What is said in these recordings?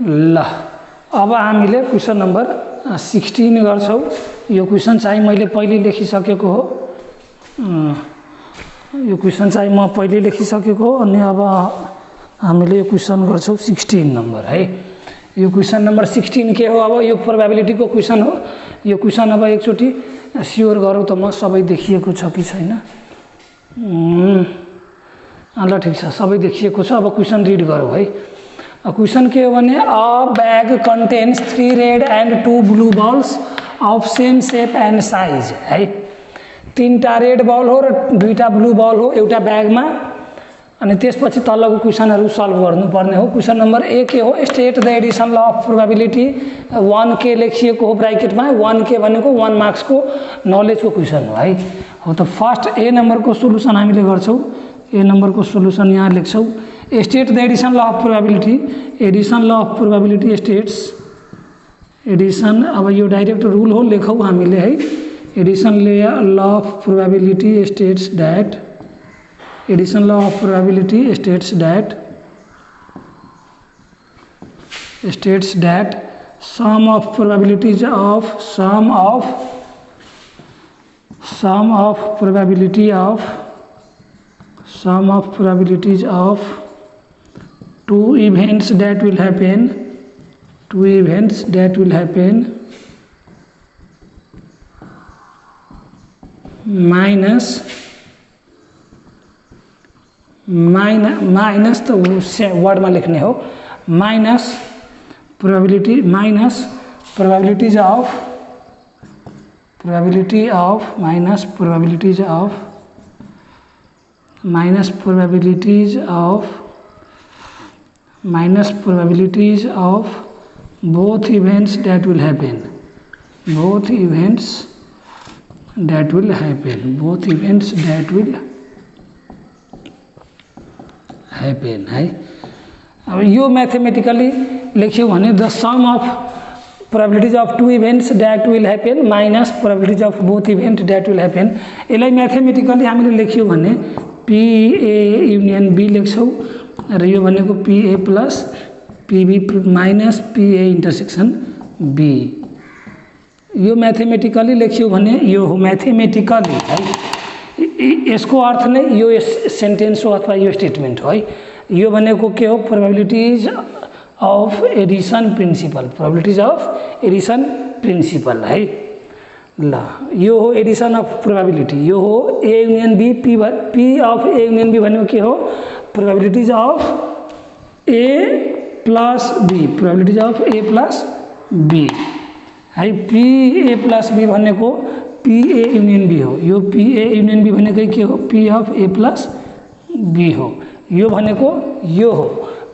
ल अब हामीले क्वेसन नम्बर 16 गर्छौं। यो क्वेसन चाहिँ मैले पहिले लेखिसकेको हो। यो क्वेसन चाहिँ म पहिले लेखिसकेको हो अनि अब हामीले यो क्वेसन गर्छौं 16 नम्बर है। यो क्वेसन नम्बर 16 के हो? अब यो प्रोबेबिलिटी को क्वेसन हो। यो क्वेसन अब एकचोटी स्योर गरौँ त म सबै देखिएको छ कि छैन। ल ठीक छ, सबै देखिएको छ। अब क्वेसन रिड गरौँ है। क्वेसन के हो भने a bag contains 3 red and 2 blue balls of same shape and size है। 3टा रेड बॉल हो र 2टा ब्लू बॉल हो एउटा ब्यागमा। अनि त्यसपछि तलको क्वेसनहरु सल्भ गर्नुपर्ने हो। क्वेसन नम्बर 1 के हो? State the addition law of probability 1 के लेखिएको हो ब्रैकेटमा। 1 के भनेको 1 मार्क्स को नलेज को क्वेसन हो है। हो त फर्स्ट ए नम्बर को सोलुसन हामीले गर्छौं। ए नम्बर को सोलुसन यहाँ लेख्छौं। State the addition law of probability. Addition law of probability states addition. अब यो डाइरेक्ट रूल हो, लेखौं हामीले है। Addition law of probability states that addition law of probability states that sum of probabilities of sum of probabilities of two events that will happen minus तो word में लिखने हो minus probabilities of both events that will happen है। अब यो mathematically लेख्यो भने the sum of probabilities of 2 events that will happen minus probabilities of both event that will happen. यसलाई मैथमेटिकली हामीले लेख्यो भने पी ए युनियन बी लेख्छौं र यो भनेको P A plus P B minus P A intersection B. यो mathematically लेख्यो भने यो हो मैथमेटिकली है। यसको अर्थ नै यो सेन्टेन्स हो अथवा यो स्टेटमेंट हो है। यो भनेको के हो? प्रोबेबिलिटीज अफ एडिशन प्रिंसिपल है। ल यो हो एडिशन अफ प्रोबेबिलिटी। यो हो A union B. P of A union B भनेको के हो? Probabilities of A plus B है। पी ए प्लस बी भनेको पी ए युनियन बी हो। यो पी ए युनियन बी भनेको के हो? P of A plus B हो। यो भनेको यो हो,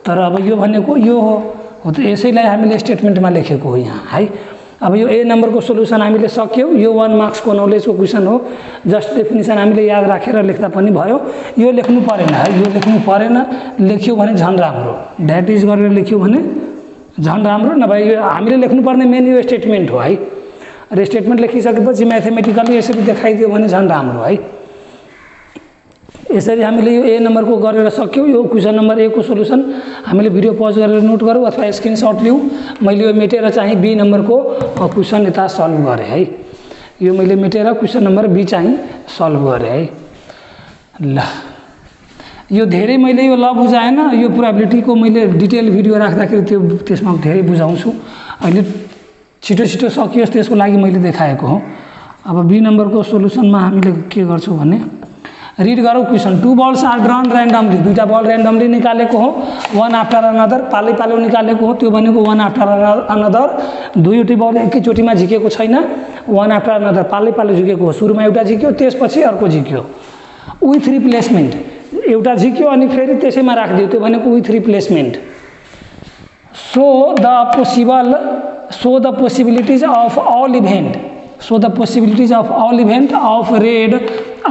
तर अब यो भनेको यो हो त यसैलाई हामीले स्टेटमेन्टमा लेखेको हो यहाँ है। अब यो ए नम्बर को सोलुसन हामीले सक्यौं। यो 1 मार्क्स को नलेज को क्वेसन हो। जस्ट डेफिनेसन हामीले याद राखेर लेख्दा पनि भयो। यो लेख्नु परेन है। यो लेख्नु परेन, लेख्यो भने झन् राम्रो। दैट इज गरेर लेख्यो भने झन् राम्रो। नभए यो हामीले लेख्नु पर्ने मेन यो स्टेटमेन्ट हो है। र स्टेटमेन्ट लेखिसकेपछि मैथमेटिकली यसरी देखाइदियो भने झन् राम्रो है। यसरी हामीले यो ए नम्बर को गरेर सक्यौं। यो क्वेसन नम्बर 1 को सोलुसन हामीले भिडियो पज गरेर नोट गरौँ अथवा स्क्रिनशट लिऊ। मैले यो मेटेर चाहिँ बी नम्बर को क्वेसन यता सल्भ गरे है। यो मैले मेटेर क्वेसन नम्बर बी चाहिँ सल्भ गरे है। ल यो धेरै मैले यो ल बुझाएन। यो प्रोबेबिलिटी को मैले डिटेल भिडियो राख्दाखेरि त्यसमा धेरै बुझाउँछु। अहिले छिटो सकियोस् त्यसको लागि मैले देखाएको हो। अब बी नम्बर को सोलुसनमा हामीले के गर्छौं भने रिड गरौँ question. 2 balls are drawn randomly. 2टा बल र्यान्डमली निकालेको हो। 1 आफ्टर अनदर पालै निकालेको हो। त्यो भनेको 1 आफ्टर अनदर। दुईवटै बल एकैचोटीमा झिकेको छैन। 1 आफ्टर अनदर पालै झिकेको हो। सुरुमा एउटा झिक्यो, त्यसपछि अर्को झिक्यो। विथ रिप्लेसमेन्ट एउटा झिक्यो अनि फेरि त्यसैमा राख्दियो। त्यो भनेको with replacement. So the possibilities of all event of red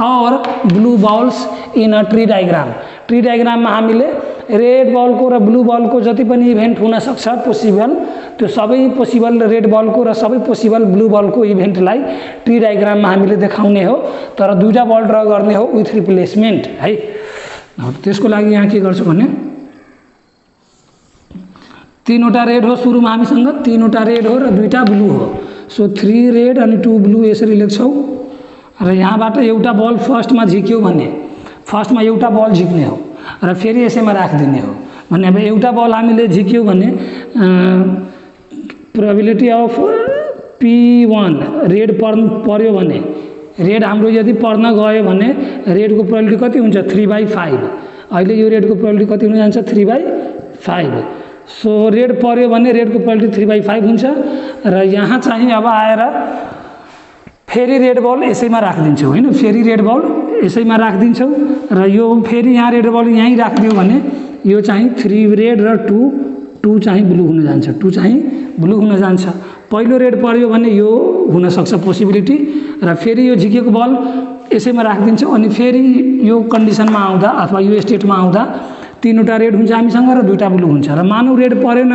or blue balls in a tree diagram। Tree diagram में हामीले रेड बॉल को र ब्लू बॉल को जति पनि इभेन्ट हुन सक्छ पोसिबल, त्यो सबै पोसिबल रेड बॉल को र सबै पोसिबल ब्लू बॉल को इभेन्टलाई ट्री डायग्राम में हामीले देखाउने हो। तर दुईटा बल ड्र गर्ने हो विथ रिप्लेसमेन्ट है। त्यसको लागि यहाँ के गर्छु भने तीनवटा रेड हो सुरुमा हामीसँग, तीनवटा रेड हो र दुईटा ब्लू हो। सो 3 रेड अनि 2 ब्लू यसरी लेख्छौँ र यहाँबाट एउटा बल फर्स्टमा झिक्यो भने फर्स्टमा एउटा बल झिक्ने हो र फेरि यसैमा राखिदिने हो भने अब एउटा बल हामीले झिक्यो भने प्रोबेबिलिटी अफ P1 रेड पर्यो भने रेड हाम्रो यदि पर्न गयो भने रेडको प्रोबेबिलिटी कति हुन्छ 3/5। अहिले यो रेडको प्रोबेबिलिटी कति हुन जान्छ 3/5। सो रेड पर्यो भने रेडको प्रोबेबिलिटी 3/5 हुन्छ र यहाँ चाहिँ अब आएर फेरि रेड बल यसैमा राखिदिन्छौँ होइन, फेरि रेड बल यसैमा राखिदिन्छौँ र यो फेरि यहाँ रेड बल यहीँ राखिदियो भने यो चाहिँ 3 रेड र 2 चाहिँ ब्लू हुन जान्छ, 2 चाहिँ ब्लू हुन जान्छ। पहिलो रेड पर्यो भने यो हुनसक्छ पोसिबिलिटी र फेरि यो झिकेको बल यसैमा राखिदिन्छौँ अनि फेरि यो कन्डिसनमा आउँदा अथवा यो स्टेटमा आउँदा तीनवटा रेड हुन्छ हामीसँग र दुईटा ब्लू हुन्छ र मानौ रेड परेन,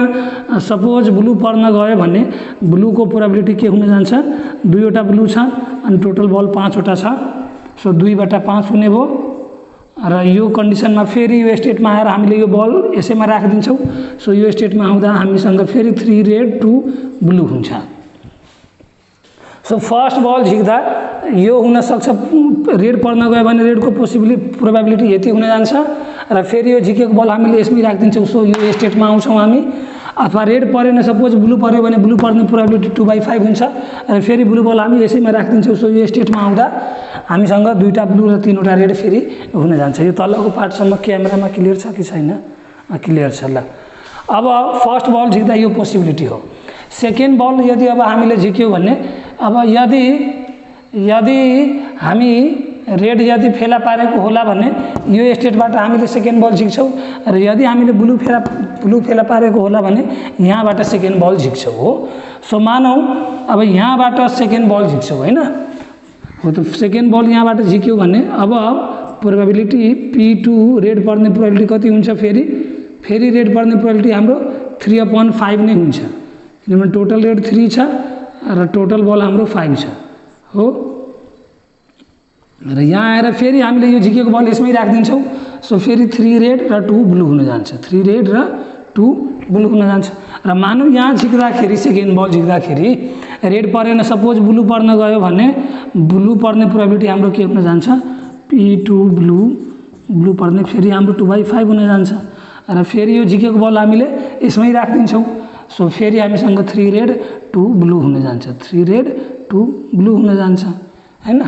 सपोज ब्लू पर्न गयो भने ब्लूको प्रोबेबिलिटी के हुन जान्छ, दुईवटा ब्लू छ अनि टोटल बल 5वटा छ। सो 2/5 हुने भयो र यो कन्डिसनमा फेरि यो स्टेटमा आएर हामीले यो बल यसैमा राखिदिन्छौँ। सो यो स्टेटमा आउँदा हामीसँग फेरि 3 रेड 2 ब्लू हुन्छ। सो फर्स्ट बल झिक्दा यो हुनसक्छ रेड पर्न गयो भने रेडको प्रोबेबिलिटी यति हुन जान्छ र फेरि यो झिकेको बल हामीले यसमै राखिदिन्छौँ। सो यो स्टेटमा आउँछौँ हामी। अथवा रेड परेन, सपोज ब्लू पर्यो भने ब्लू पर्ने प्रोबेबिलिटी 2/5 हुन्छ र फेरि ब्लू बल हामी यसैमा राखिदिन्छौँ। सो यो स्टेटमा आउँदा हामीसँग दुईटा ब्लू र तीनवटा रेड फेरि हुन जान्छ। यो तलको पार्टसम्म क्यामेरामा क्लियर छ कि छैन? क्लियर छ। ल अब फर्स्ट बल झिक्दा यो पोसिबिलिटी हो। सेकेन्ड बल यदि अब हामीले झिक्यो भने अब यदि हामी रेड यदि फेला पारेको होला भने यो स्टेटबाट हामीले सेकेन्ड बल झिक्छौँ र यदि हामीले ब्लू फेला पारेको होला भने यहाँबाट सेकेन्ड बल झिक्छौँ हो। सो मानौ अब यहाँबाट सेकेन्ड बल झिक्छौँ होइन, हो त सेकेन्ड बल यहाँबाट झिक्यो भने अब प्रोबेबिलिटी P2 रेड पर्ने प्रोबेबिलिटी कति हुन्छ, फेरि रेड पर्ने प्रोबेबिलिटी हाम्रो 3/5 नै हुन्छ किनभने टोटल रेड 3 छ र टोटल बल हाम्रो 5 छ हो। र यहाँ आएर फेरि हामीले यो झिकेको बल यसमै राखिदिन्छौँ। सो फेरि 3 रेड र 2 ब्लू हुन जान्छ, 3 रेड र 2 ब्लू हुन जान्छ र मानौ यहाँ झिक्दाखेरि सेकेन्ड बल झिक्दाखेरि रेड परेन, सपोज ब्लू पर्न गयो भने ब्लू पर्ने प्रोबेबिलिटी हाम्रो के हुन जान्छ P2 ब्लू पर्ने फेरि हाम्रो 2/5 हुन जान्छ र फेरि यो झिकेको बल हामीले यसमै राखिदिन्छौँ। सो फेरि हामीसँग 3 रेड 2 ब्लू हुन जान्छ, 3 रेड 2 ब्लू हुन जान्छ हैन।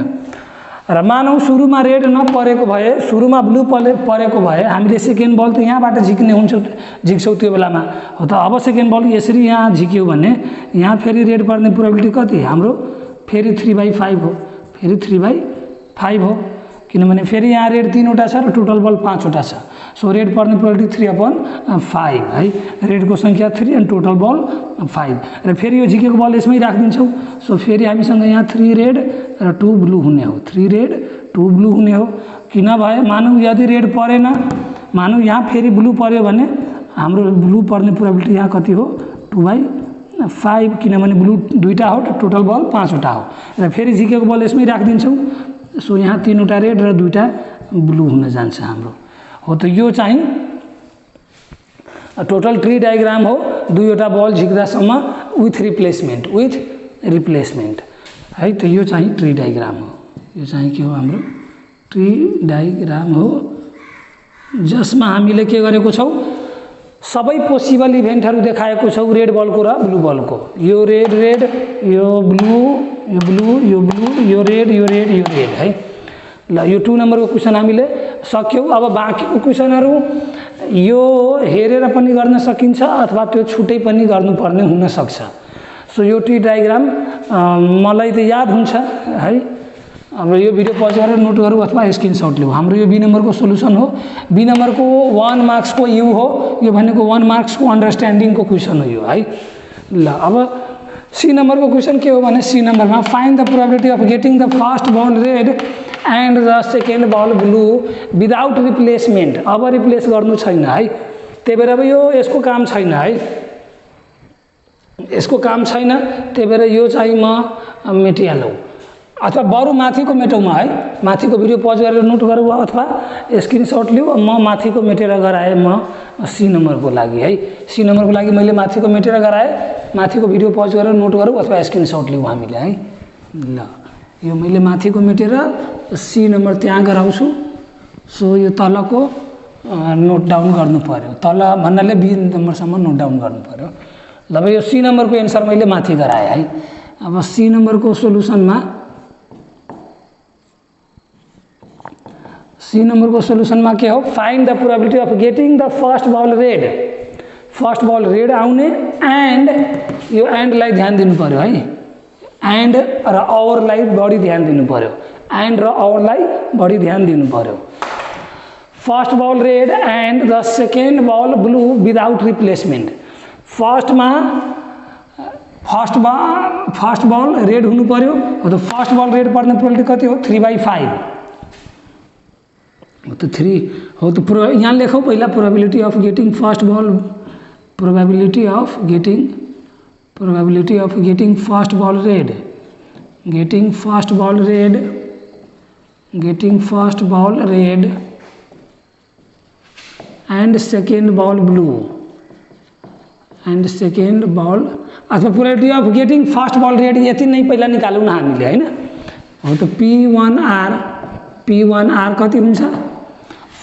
र मानौ सुरुमा रेड नपरेको भए, सुरुमा ब्लू परेको भए हामीले सेकेन्ड बल त यहाँबाट झिक्छौँ त्यो बेलामा हो त। अब सेकेन्ड बल यसरी यहाँ झिक्यो भने यहाँ फेरि रेड पर्ने प्रोबेबिलिटी कति हाम्रो फेरि 3/5 हो, फेरि 3/5 हो किनभने फेरि यहाँ रेड 3वटा छ र टोटल बल 5वटा छ। सो रेड पर्ने प्रोबेबिलिटी 3/5 है, रेडको सङ्ख्या 3 अनि टोटल बल 5 र फेरि यो झिकेको बल यसमै राखिदिन्छौँ। सो फेरि हामीसँग यहाँ 3 रेड र 2 ब्लू हुने हो, 3 रेड 2 ब्लू हुने हो। किन भए मानौ यदि रेड परेन, मानौ यहाँ फेरि ब्लू पर्यो भने हाम्रो ब्लू पर्ने प्रोबेबिलिटी यहाँ कति हो 2/5 किनभने ब्लू दुईटा हो, टोटल बल 5वटा हो र फेरि झिकेको बल यसमै राखिदिन्छौँ। सो यहाँ 3वटा रेड र 2टा ब्लू हुन जान्छ हाम्रो हो। त यो चाहिँ टोटल ट्री डायग्राम हो, दुईवटा बल झिक्दासम्म विथ रिप्लेसमेन्ट है। त यो चाहिँ ट्री डायग्राम हो, यो चाहिँ के हो हाम्रो ट्री डायग्राम हो जसमा हामीले के गरेको छौँ सबै पोसिबल इभेन्टहरू देखाएको छौँ रेड बलको र ब्लू बलको। यो रेड यो ब्लू यो ब्लू यो ब्लू यो रेड है। ल यो 2 नम्बरको क्वेसन हामीले सक्यौँ। अब बाँकीको क्वेसनहरू यो हेरेर पनि गर्न सकिन्छ अथवा त्यो छुट्टै पनि गर्नुपर्ने हुनसक्छ। सो यो ट्री डायग्राम मलाई त याद हुन्छ है। अब यो भिडियो पज गरेर नोट गरौँ अथवा स्क्रिनसट लिऊ। हाम्रो यो बी नम्बरको सोल्युसन हो। बी नम्बरको 1 मार्क्सको यु हो, यो भनेको 1 मार्क्सको अन्डरस्ट्यान्डिङको क्वेसन हो यो है। ल अब सी नम्बरको क्वेसन के हो भने सी नम्बरमा find the probability of getting the first ball red and the second ball blue without replacement. अब रिप्लेस गर्नु छैन है, त्यही भएर अब यसको काम छैन है, यसको काम छैन। त्यही भएर यो चाहिँ म मेटिहालौँ अथवा बरु माथिको मेटौँमा है। माथिको भिडियो पज गरेर नोट गरौँ अथवा स्क्रिनसट लिऊ। म माथिको मेटेर गराएँ, म सी नम्बरको लागि है। सी नम्बरको लागि मैले माथिको मेटेर गराएँ, माथिको भिडियो पज गरेर नोट गरौँ अथवा स्क्रिनसट लिउँ हामीले है। ल यो मैले माथिको मेटेर सी नम्बर त्यहाँ गराउँछु। सो यो तलको नोट डाउन गर्नु पर्यो, तल भन्नाले बी नम्बरसम्म नोट डाउन गर्नु पर्यो। ल अब यो सी नम्बरको एन्सर मैले माथि गराएँ है। अब सी नम्बरको सोलुसनमा के हो, find the probability of getting the first ball red. First ball red आउने एन्ड यो एन्डलाई ध्यान दिनु पर्यो है। एन्ड र अवरलाई बढी ध्यान दिनु पर्यो, एन्ड र अवरलाई बढी ध्यान दिनु पर्यो। First ball red and the second ball blue without replacement. First ball red हुनु पर्यो, हो त फर्स्ट बल रेड पर्ने प्रोबेबिलिटी कति हो, 3/5 हो त 3 हो त यहाँ लेखौँ पहिला probability of getting first ball, probability of getting first ball red, getting first ball red and second ball blue and second ball अथवा probability of getting first ball red यति नै पहिला निकालौँ न हामीले हैन। हो त P1R कति हुन्छ,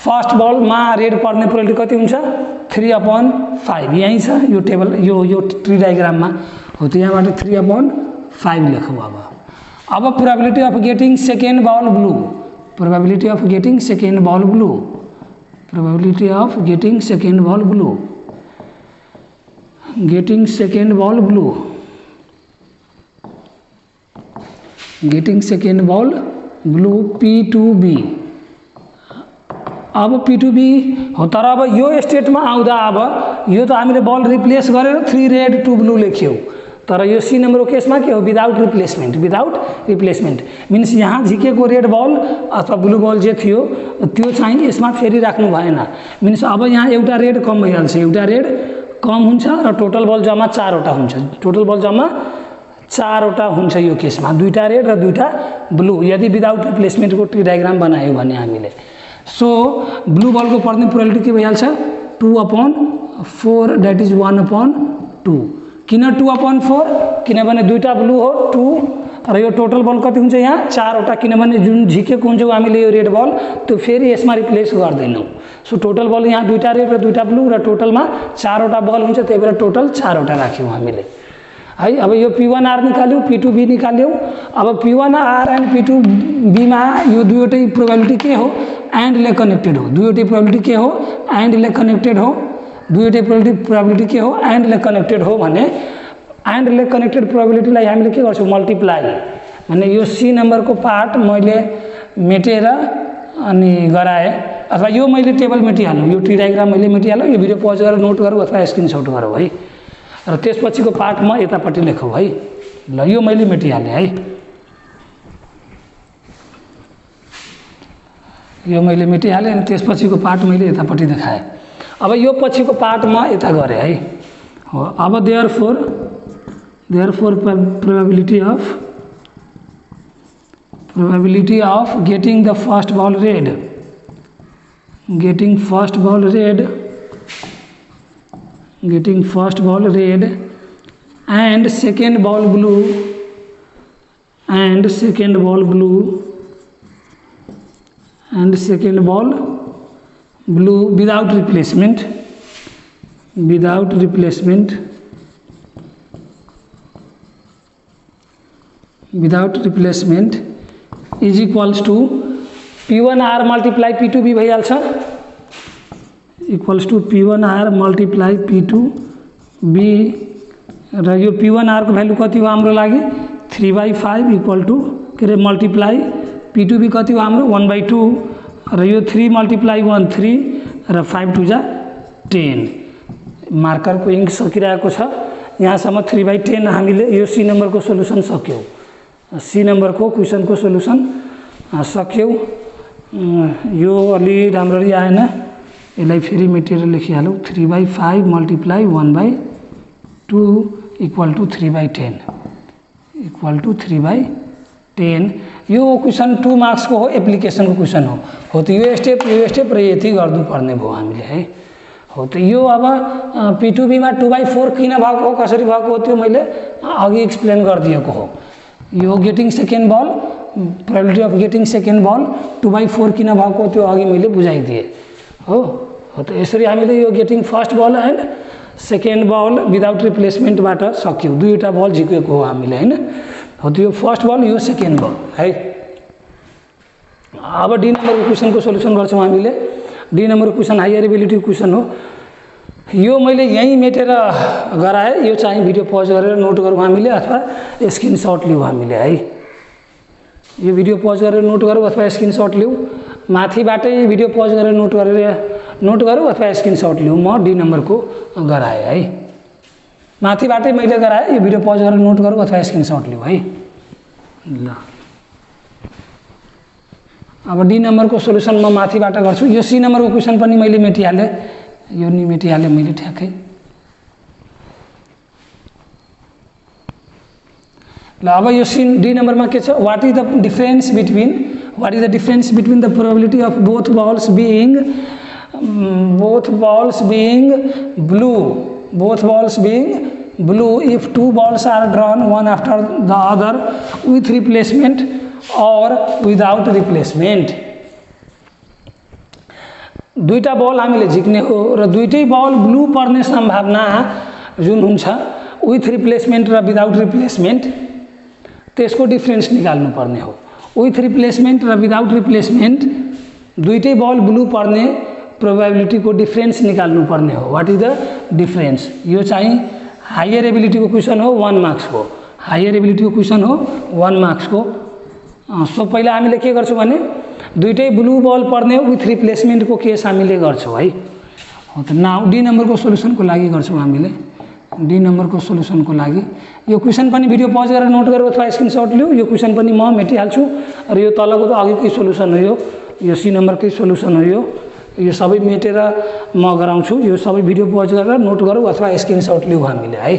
फर्स्ट बलमा रेड पर्ने प्रोबेबिलिटी कति हुन्छ, 3/5 यही छ यो टेबल यो ट्री डायग्राममा। हो त यहाँबाट 3/5 लेखौँ। अब probability of getting second ball blue, probability of getting second ball blue, probability of getting second ball blue, getting second ball blue, getting second ball blue P2B। अब P2B हो, तर अब यो स्टेटमा आउँदा अब यो त हामीले बल रिप्लेस गरेर 3 रेड 2 ब्लू लेख्यौँ, तर यो सी नम्बरको केसमा के हो, विदाउट रिप्लेसमेन्ट मिन्स यहाँ झिकेको रेड बल अथवा ब्लू बल जे थियो त्यो चाहिँ यसमा फेरि राख्नु भएन। मिन्स अब यहाँ एउटा रेड कम भइहाल्छ, एउटा रेड कम हुन्छ र टोटल बल जम्मा 4वटा हुन्छ, टोटल बल जम्मा 4वटा हुन्छ यो केसमा, 2टा रेड र 2टा ब्लू यदि विदाउट रिप्लेसमेन्टको ट्री डायग्राम बनायो भने हामीले। सो ब्लू बलको पर्ने प्रोबेबिलिटी के भइहाल्छ, 2/4 द्याट इज 1/2। किन 2/4, किनभने 2टा ब्लू हो 2 र यो टोटल बल कति हुन्छ यहाँ 4वटा, किनभने जुन झिकेको हुन्छ हामीले यो रेड बल त्यो फेरि यसमा रिप्लेस गर्दैनौँ। सो टोटल बल यहाँ 2टा रेड र 2टा ब्लू र टोटलमा 4वटा बल हुन्छ, त्यही भएर टोटल 4वटा राख्यौँ हामीले है। अब यो P1R निकाल्यौँ, P2B निकाल्यौँ। अब P1R एन्ड P2Bमा यो दुईवटै प्रोबेबिलिटी के हो, एन्डले कनेक्टेड हो, दुईवटै प्रोबेबिलिटी के हो, एन्डले कनेक्टेड हो, दुईवटै प्रोबेबिलिटी के हो, एन्डले कनेक्टेड हो भने एन्डले कनेक्टेड प्रोबेबिलिटीलाई हामीले के गर्छौँ, मल्टिप्लाई। भने यो सी नम्बरको पार्ट मैले मेटेर अनि गराएँ अथवा यो मैले टेबल मेटिहालौँ, यो ट्री डायग्राम मैले मेटिहालौँ, यो भिडियो पज गरेर नोट गरौँ अथवा स्क्रिनसट गरौँ है। र त्यसपछिको पार्ट म यतापट्टि लेखौँ है। ल यो मैले मेटिहालेँ है, यो मैले मेटिहालेँ अनि त्यसपछिको पार्ट मैले यतापट्टि देखाएँ। अब यो पछिको पार्ट म यता गरेँ है। हो अब therefore probability of getting the first ball red, getting first ball red and second ball blue and second ball blue without replacement is equals to P1R multiply P2B भइहाल्छ, equals to P1R multiply P2B र यो P1R को value कति हो हाम्रो लागि 3/5 equal two के अरे मल्टिप्लाई P2B कति हो हाम्रो 1/2 र यो 3 मल्टिप्लाई 1 3 र 5 2 जा 10। मार्करको इङ्क सकिरहेको छ यहाँसम्म 3/10 हामीले यो सी नम्बरको सोलुसन सक्यौँ, सी नम्बरको क्वेसनको सोलुसन सक्यौँ। यो अलि राम्ररी आएन, यसलाई फेरि मेटेर लेखिहालौँ 3/5 multiply 1/2 equal to 3/10 equal to 3/10। यो क्वेसन 2 मार्क्सको हो, एप्लिकेसनको क्वेसन हो त यो स्टेप र यति गर्नुपर्ने भयो हामीले है। हो त यो अब P2B मा 2/4 किन भएको हो कसरी भएको हो त्यो मैले अघि एक्सप्लेन गरिदिएको हो। यो getting second ball probability of getting second ball 2/4 किन भएको हो त्यो अघि मैले बुझाइदिएँ हो। त यसरी हामीले यो getting first ball and second ball without रिप्लेसमेन्टबाट सक्यौँ। दुईवटा बल झिकेको हो हामीले हैन। हो त यो फर्स्ट बल यो सेकेन्ड बल है। अब डी नम्बरको क्वेसनको सोल्युसन गर्छौँ हामीले। डी नम्बरको क्वेसन हायर एबिलिटी क्वेसन हो। यो मैले यहीँ मेटेर गराएँ, यो चाहिँ भिडियो पज गरेर नोट गरौँ हामीले अथवा स्क्रिनसट लिउँ हामीले है। यो भिडियो पज गरेर नोट गरौँ अथवा स्क्रिनसट लिउँ। माथिबाटै भिडियो पज गरेर नोट गरौँ अथवा स्क्रिनसट लिउँ। म डी नम्बरको गराएँ है। माथिबाटै मैले गराएँ, यो भिडियो पज गरेर नोट गरौँ अथवा स्क्रिनसट लिउँ है। ल अब डी नम्बरको सोल्युसन म माथिबाट गर्छु। यो सी नम्बरको क्वेसन पनि मैले मेटिहालेँ, यो नि मेटिहालेँ मैले ठ्याक्कै। ल अब यो सी डी नम्बरमा के छ, what is the difference between the probability of both balls being blue if two balls are drawn one after the other with replacement or without replacement। दुईटा बल हामीले झिक्ने हो र दुईटै बल ब्लू पर्ने सम्भावना जुन हुन्छ विथ रिप्लेसमेन्ट र विदाउट रिप्लेसमेन्ट त्यसको डिफरेन्स निकाल्नु पर्ने हो। विथ रिप्लेसमेन्ट र विदाउट रिप्लेसमेन्ट दुईटै बल ब्लू पर्ने प्रोबेबिलिटीको डिफरेन्स निकाल्नु पर्ने हो। What is the difference? यो चाहिँ हायर एबिलिटीको क्वेसन हो, 1 मार्क्सको। हायर एबिलिटीको क्वेसन हो 1 मार्क्सको। सो पहिला हामीले के गर्छौँ भने दुईटै ब्लू बल पर्ने विथ रिप्लेसमेन्टको केस हामीले गर्छौँ है। हो त नाउ डी नम्बरको सोल्युसनको लागि गर्छौँ हामीले। डी नम्बरको सोल्युसनको लागि यो क्वेसन पनि भिडियो पज गरेर नोट गरौँ अथवा स्क्रिनसट लिऊ। यो क्वेसन पनि म मेटिहाल्छु र यो तलको त अघिकै सोल्युसन हो। यो सी नम्बरकै सोल्युसन हो। यो सबै मेटेर म गराउँछु। यो सबै भिडियो पज गरेर नोट गरौँ अथवा स्क्रिनसट लिउँ हामीले है।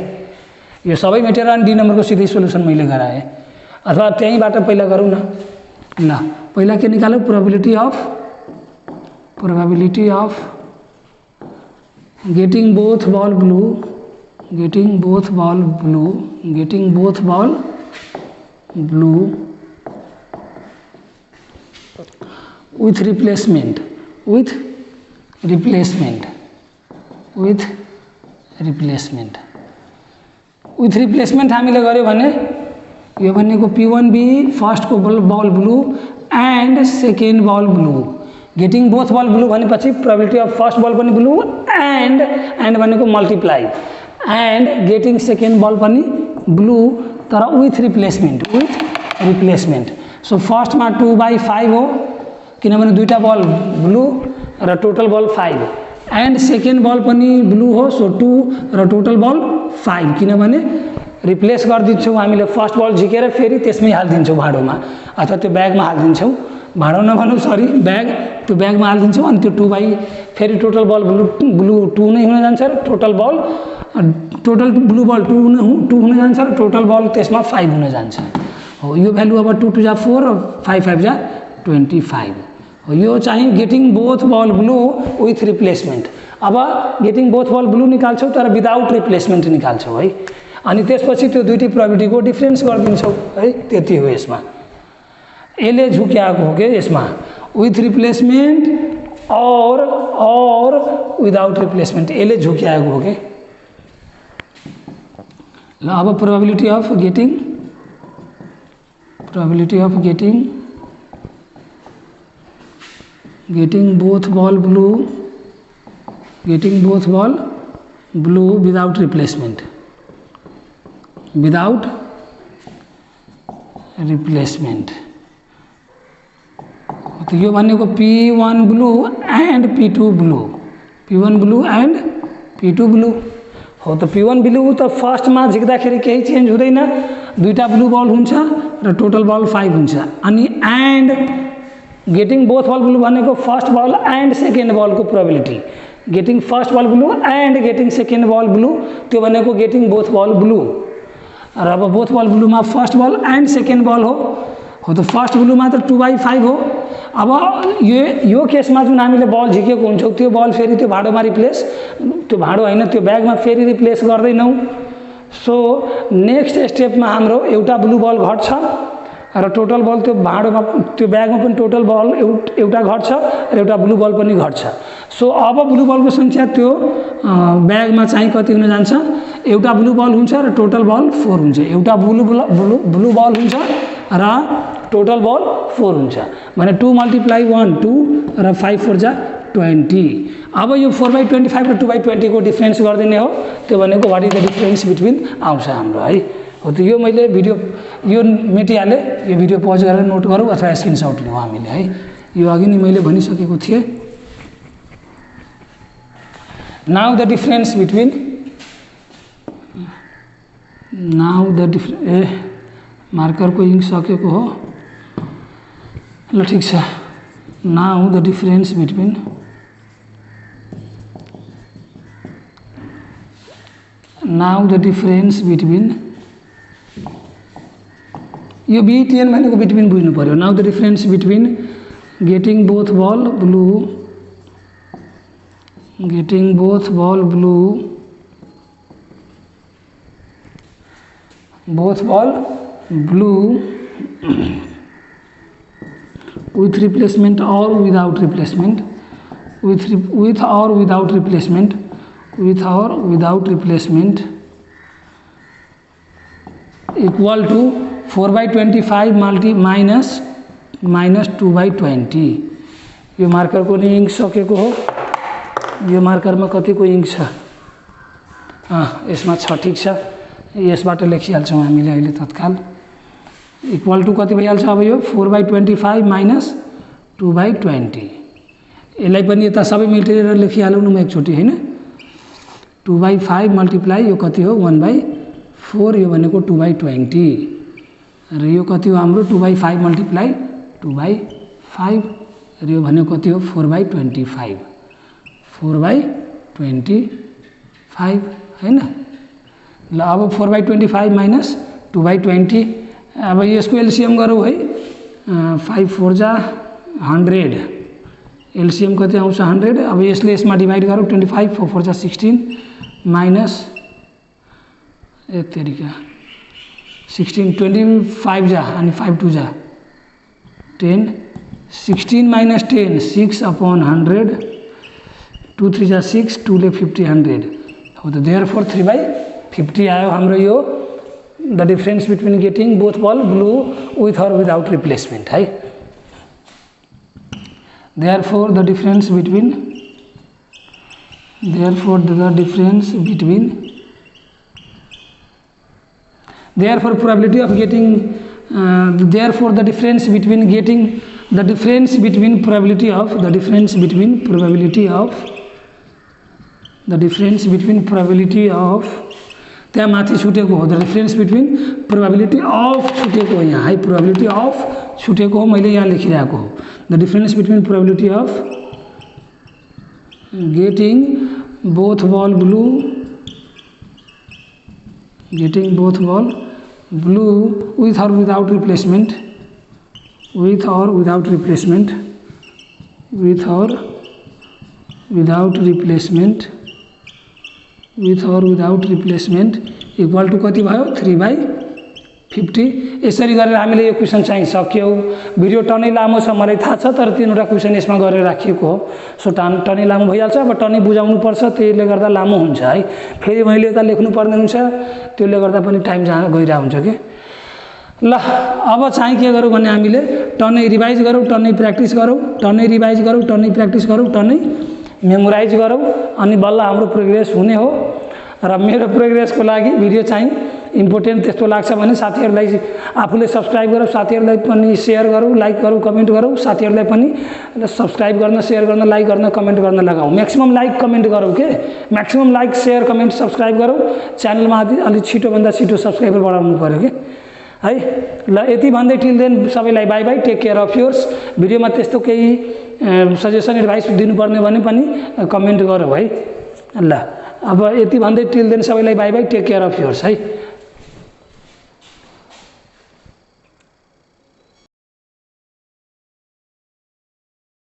यो सबै मेटेर डी नम्बरको सिधै सोल्युसन मैले गराएँ अथवा त्यहीँबाट पहिला गरौँ न। ल पहिला के निकालौँ, probability of getting both ball blue with replacement हामीले गर्यो भने यो भनेको P1B फर्स्टको ball blue and second ball blue. Getting both ball blue भनेपछि प्रोबेबिलिटी अफ फर्स्ट बल पनि ब्लू एन्ड भनेको multiply and getting second ball पनि ब्लू तर विथ रिप्लेसमेन्ट। सो फर्स्टमा 2/5 हो किनभने दुईटा बल ब्लू र total ball 5 and second ball पनि ब्लू हो। सो 2 र टोटल बल 5 किनभने रिप्लेस गरिदिन्छौँ हामीले। फर्स्ट बल झिकेर फेरि त्यसमै हालिदिन्छौँ भाँडोमा अथवा त्यो ब्यागमा हालिदिन्छौँ। भाँडो नभनौँ सरी ब्याग, त्यो ब्यागमा हालिदिन्छौँ अनि त्यो 2 फेरि टोटल बल ब्लू 2 नै हुन जान्छ र टोटल ब्लू बल 2 हुन जान्छ र टोटल बल त्यसमा 5 हुन जान्छ। हो यो भ्यालु अब 2 2 जा 4 र 5 5 जा 25 हो। यो चाहिँ getting both ball blue with replacement. अब गेटिङ बोथ बल ब्लू निकाल्छौँ तर विदाउट रिप्लेसमेन्ट निकाल्छौँ है। अनि त्यसपछि त्यो दुईटै प्रोबेबिलिटीको डिफरेन्स गरिदिन्छौँ है। त्यति हो यसमा। यसले झुक्याएको हो के यसमा with replacement or without replacement यसले झुक्याएको हो के। ल अब probability of getting both ball blue without replacement तो यो भनेको P1 blue and P2 blue हो। त P1 ब्लू त फर्स्टमा झिक्दाखेरि केही चेन्ज हुँदैन, दुईटा ब्लू बल हुन्छ र टोटल बल 5 हुन्छ। अनि and getting both ball blue भनेको फर्स्ट बल एन्ड सेकेन्ड बलको probability. Getting first ball blue and getting second ball blue त्यो भनेको गेटिङ बोथ बल ब्लू। र अब बोथ बल ब्लूमा first ball and second ball हो। त फर्स्ट ब्लूमा त 2/5 हो अब यो केसमा जुन हामीले बल झिकेको हुन्छौँ त्यो बल फेरि त्यो भाँडोमा रिप्लेस, त्यो भाँडो होइन त्यो ब्यागमा फेरि रिप्लेस गर्दैनौँ। सो नेक्स्ट स्टेपमा हाम्रो एउटा ब्लू बल घट्छ र टोटल बल त्यो भाँडोमा त्यो ब्यागमा पनि टोटल बल एउटा घट्छ र एउटा ब्लू बल पनि घट्छ। सो अब ब्लू बलको सङ्ख्या त्यो ब्यागमा चाहिँ कति हुन जान्छ, एउटा ब्लू बल हुन्छ र टोटल बल 4 हुन्छ। एउटा ब्लू बल हुन्छ र टोटल बल 4 हुन्छ भने 2 × 1 2 र 5 4 जा 20। अब यो 4/25 र 2/20 को डिफ्रेन्स गरिदिने हो, त्यो भनेको what is the difference between आउँछ हाम्रो है। हो त यो मैले भिडियो यो मेटिहालेँ, यो भिडियो पज गरेर नोट गरौँ अथवा स्क्रिनसट लिउँ हामीले है। यो अघि नै मैले भनिसकेको थिएँ। नाउ द डिफ्रेन्स बिट्विन मार्करको इङ्क सकेको हो ल ठिक छ। नाउ द डिफ्रेन्स बिट्विन यो BTN भनेको बिट्विन बुझ्नु पर्यो। Now the difference between getting both ball blue with replacement or without replacement, with or without replacement equal to 4/25 minus 2/20। यो मार्करको नि इङ्क सकेको हो। यो मार्करमा कतिको इङ्क छ, यसमा 6 ठिक छ। यसबाट लेखिहाल्छौँ हामीले अहिले तत्काल। इक्वल टू कति भइहाल्छ अब यो 4/25 minus 2/20। यसलाई पनि यता सबै मेटेर लेखिहालौँ न म एकचोटि होइन। 2/5 मल्टिप्लाई यो कति हो 1/4, यो भनेको 2/20 र यो कति हो हाम्रो 2/5 मल्टिप्लाई 2/5 र यो भनेको कति हो 4/25 होइन। ल अब 4/25 minus 2/20। अब यसको एलसीएम गरौँ है। 5 4 जा 100, एलसीएम कति आउँछ 100। अब यसले यसमा डिभाइड गरौँ 25 4 4 जा 16 माइनस तरिका 16 25 जा अनि 5 2 जा 10 16 minus 10 6/100 2 3 जा 6 2 ले 50 100 हो त देयरफोर 3/50 आयो हाम्रो यो the difference between getting both ball blue with or without replacement है। Therefore the difference between therefore probability of getting therefore the difference between getting the difference between probability of the difference between probability of त्यहाँ माथि छुटेको हो the difference between probability of छुटेको हो यहाँ है probability of छुटेको हो मैले यहाँ लेखिरहेको हो the difference between probability of getting both ball blue with or without replacement equal to कति भयो 3/50। यसरी गरेर हामीले यो क्वेसन चाहिँ सक्यौं। भिडियो टनै लामो छ मलाई थाहा छ तर तीनवटा क्वेसन यसमा गरेर राखिएको हो सो टनै लामो भइहाल्छ। अब टनै बुझाउनु पर्छ त्यसले गर्दा लामो हुन्छ है। फेरि मैले यता लेख्नु पर्ने हुन्छ त्यसले गर्दा पनि टाइम गइरा हुन्छ के। ल अब चाहिँ के गरौँ भने हामीले टनै रिभाइज गरौँ टनै प्र्याक्टिस गरौँ टनै रिभाइज गरौँ टनै प्र्याक्टिस गरौँ टनै मेमोराइज गरौँ अनि बल्ल हाम्रो प्रोग्रेस हुने हो। र मेरो प्रोग्रेसको लागि भिडियो चाहिँ इम्पोर्टेन्ट त्यस्तो लाग्छ भने साथीहरूलाई आफूले सब्सक्राइब गरौँ साथीहरूलाई पनि सेयर गरौँ लाइक गरौँ कमेन्ट गरौँ साथीहरूलाई पनि सब्सक्राइब गर्न सेयर गर्न लाइक गर्न कमेन्ट गर्न लगाऊ। म्याक्सिमम लाइक कमेन्ट गरौँ के maximum like share comment subscribe गरौँ। च्यानलमा अलिक छिटोभन्दा छिटो सब्सक्राइबर बढाउनु पऱ्यो कि है। ल यति भन्दै टिल देन सबैलाई bye bye take care of yours. भिडियोमा त्यस्तो केही सजेसन एडभाइस दिनुपर्ने भने पनि कमेन्ट गरौँ है। ल अब यति भन्दै टिल देन सबैलाई bye bye take care of yours है।